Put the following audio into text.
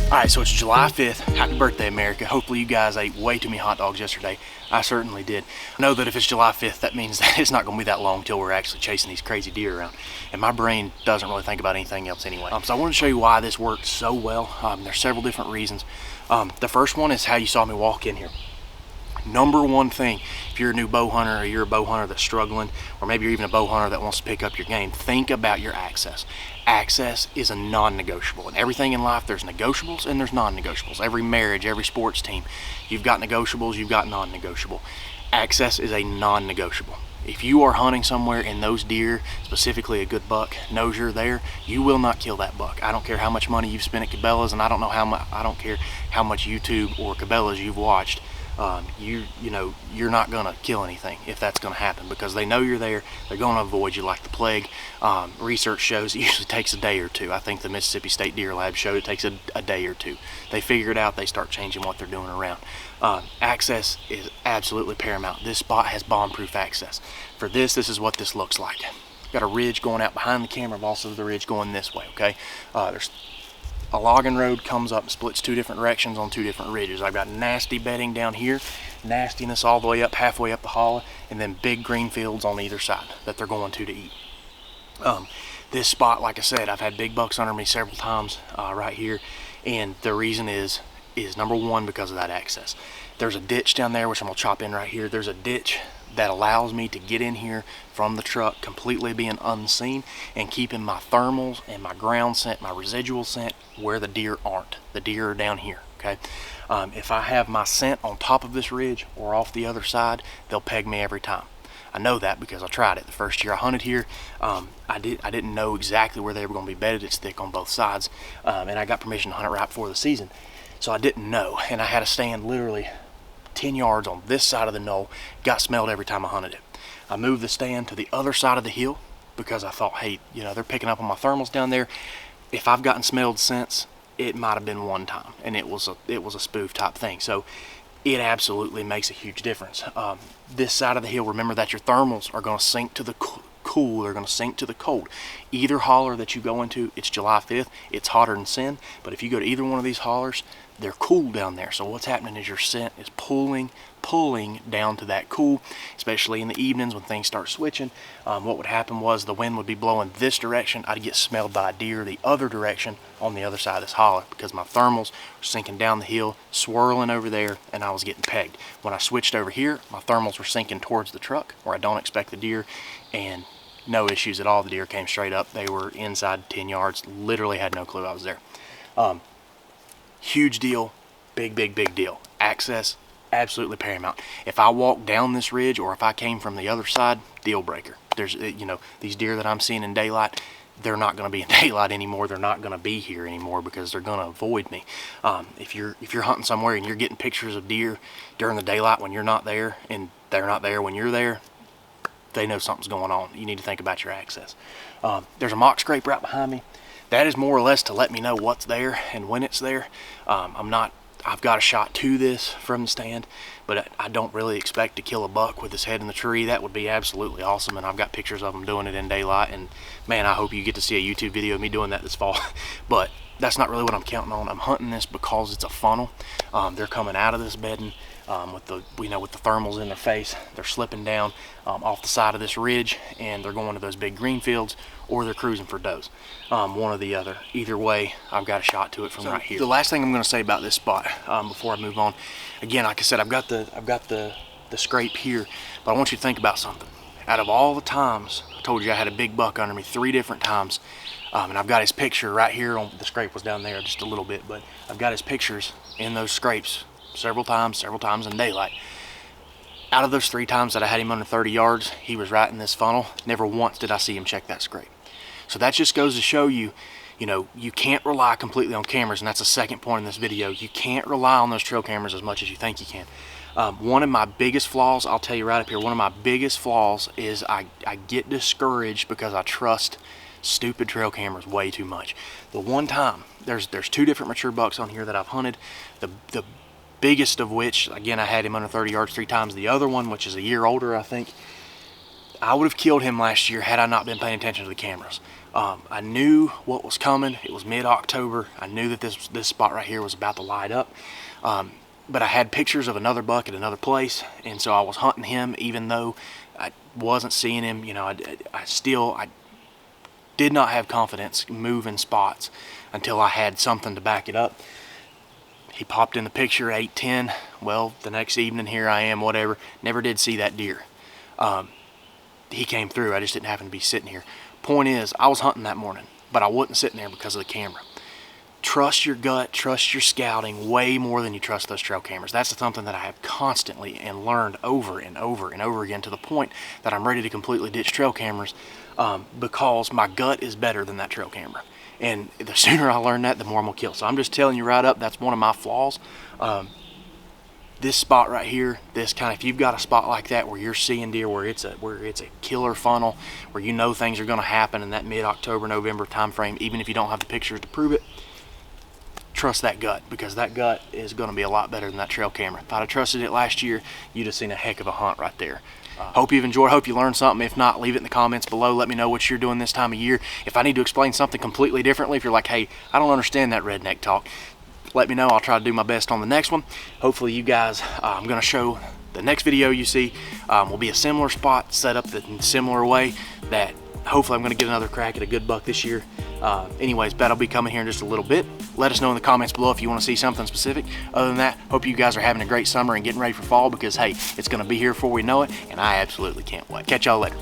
Alright, so it's July 5th. Happy birthday, America. Hopefully you guys ate way too many hot dogs yesterday. I certainly did. I know that if it's July 5th, that means that it's not going to be that long until we're actually chasing these crazy deer around. And my brain doesn't really think about anything else anyway. So I want to show you why this worked so well. There's several different reasons. The first one is how you saw me walk in here. Number one thing, if you're a new bow hunter or you're a bow hunter that's struggling, or maybe you're even a bow hunter that wants to pick up your game, think about your access. Access is a non-negotiable. In everything in life, there's negotiables and there's non-negotiables. Every marriage, every sports team, you've got negotiables, you've got non-negotiable. Access is a non-negotiable. If you are hunting somewhere and those deer, specifically a good buck, knows you're there, you will not kill that buck. I don't care how much money you've spent at Cabela's, and I don't care how much YouTube or Cabela's you've watched. You're not gonna kill anything if that's gonna happen, because they know you're there. They're gonna avoid you like the plague. Research shows it usually takes a day or two. I think the Mississippi State Deer Lab showed it takes a day or two. They figure it out, they start changing what they're doing around. Access is absolutely paramount. This spot has bomb-proof access. For this is what this looks like. Got a ridge going out behind the camera, but also the ridge going this way, okay? There's a logging road comes up and splits two different directions on two different ridges. I've got nasty bedding down here, nastiness all the way up, halfway up the hollow, and then big green fields on either side that they're going to eat. This spot, like I said, I've had big bucks under me several times right here, and the reason is number one, because of that access. There's a ditch down there, which I'm gonna chop in right here. There's a ditch that allows me to get in here from the truck completely being unseen and keeping my thermals and my ground scent, my residual scent, where the deer aren't. The deer are down here, okay? If I have my scent on top of this ridge or off the other side, they'll peg me every time. I know that because I tried it. The first year I hunted here, I didn't know exactly where they were gonna be bedded. It's thick on both sides, and I got permission to hunt it right before the season. So I didn't know, and I had to stand literally 10 yards on this side of the knoll. Got smelled every time I hunted it. I moved the stand to the other side of the hill because I thought, hey, they're picking up on my thermals down there. If I've gotten smelled since, it might have been one time, and it was a spoof type thing. So it absolutely makes a huge difference. This side of the hill, remember that your thermals are going to sink to the cool, they're going to sink to the cold. Either holler that you go into, it's July 5th, it's hotter than sin, but if you go to either one of these hollers, they're cool down there. So what's happening is your scent is pulling down to that cool, especially in the evenings when things start switching. What would happen was the wind would be blowing this direction. I'd get smelled by a deer the other direction on the other side of this holler because my thermals were sinking down the hill, swirling over there, and I was getting pegged. When I switched over here, my thermals were sinking towards the truck where I don't expect the deer, and no issues at all. The deer came straight up. They were inside 10 yards, literally had no clue I was there. Huge deal, big deal. Access, absolutely paramount. If I walk down this ridge or if I came from the other side, deal breaker. There's, these deer that I'm seeing in daylight, they're not going to be in daylight anymore. They're not going to be here anymore because they're going to avoid me. If you're hunting somewhere and you're getting pictures of deer during the daylight when you're not there, and they're not there when you're there, they know something's going on. You need to think about your access. There's a mock scrape right behind me. That is more or less to let me know what's there and when it's there. I've got a shot to this from the stand, but I don't really expect to kill a buck with his head in the tree. That would be absolutely awesome, and I've got pictures of them doing it in daylight, and man, I hope you get to see a YouTube video of me doing that this fall. But that's not really what I'm counting on. I'm hunting this because it's a funnel. They're coming out of this bedding with the thermals in their face. They're slipping down off the side of this ridge, and they're going to those big green fields, or they're cruising for does. One or the other. Either way, I've got a shot to it from right here. The last thing I'm going to say about this spot before I move on, again, like I said, I've got the scrape here, but I want you to think about something. Out of all the times, I told you I had a big buck under me 3 different times, and I've got his picture right here. The scrape was down there just a little bit, but I've got his pictures in those scrapes several times in daylight. Out of those 3 times that I had him under 30 yards, he was right in this funnel. Never once did I see him check that scrape. So that just goes to show you, you can't rely completely on cameras, and that's the second point in this video. You can't rely on those trail cameras as much as you think you can. One of my biggest flaws, I'll tell you right up here, one of my biggest flaws is I get discouraged because I trust stupid trail cameras way too much. The one time, there's 2 different mature bucks on here that I've hunted. The biggest of which, again, I had him under 30 yards 3 times. The other one, which is a year older, I think, I would have killed him last year had I not been paying attention to the cameras. I knew what was coming. It was mid-October. I knew that this spot right here was about to light up. But I had pictures of another buck at another place, and so I was hunting him even though I wasn't seeing him. You know, I did not have confidence moving spots until I had something to back it up. He popped in the picture 8:10. Well, the next evening here I am, whatever. Never did see that deer. He came through. I just didn't happen to be sitting here. Point is, I was hunting that morning, but I wasn't sitting there because of the camera. Trust your gut, trust your scouting way more than you trust those trail cameras. That's something that I have constantly and learned over and over and over again, to the point that I'm ready to completely ditch trail cameras because my gut is better than that trail camera. And the sooner I learn that, the more I'm gonna kill. So I'm just telling you right up, that's one of my flaws. This spot right here, this kind of, if you've got a spot like that where you're seeing deer, where it's a killer funnel, where you know things are gonna happen in that mid-October, November time frame, even if you don't have the pictures to prove it, trust that gut, because that gut is going to be a lot better than that trail camera. If I'd have trusted it last year, you'd have seen a heck of a hunt right there. Hope you've enjoyed, hope you learned something. If not, leave it in the comments below. Let me know what you're doing this time of year. If I need to explain something completely differently, if you're like, hey, I don't understand that redneck talk, let me know. I'll try to do my best on the next one. Hopefully you guys, I'm going to show the next video you see will be a similar spot set up in a similar way, that hopefully I'm going to get another crack at a good buck this year. Anyways, that'll be coming here in just a little bit. Let us know in the comments below if you want to see something specific. Other than that, hope you guys are having a great summer and getting ready for fall, because hey, it's going to be here before we know it, and I absolutely can't wait. Catch y'all later.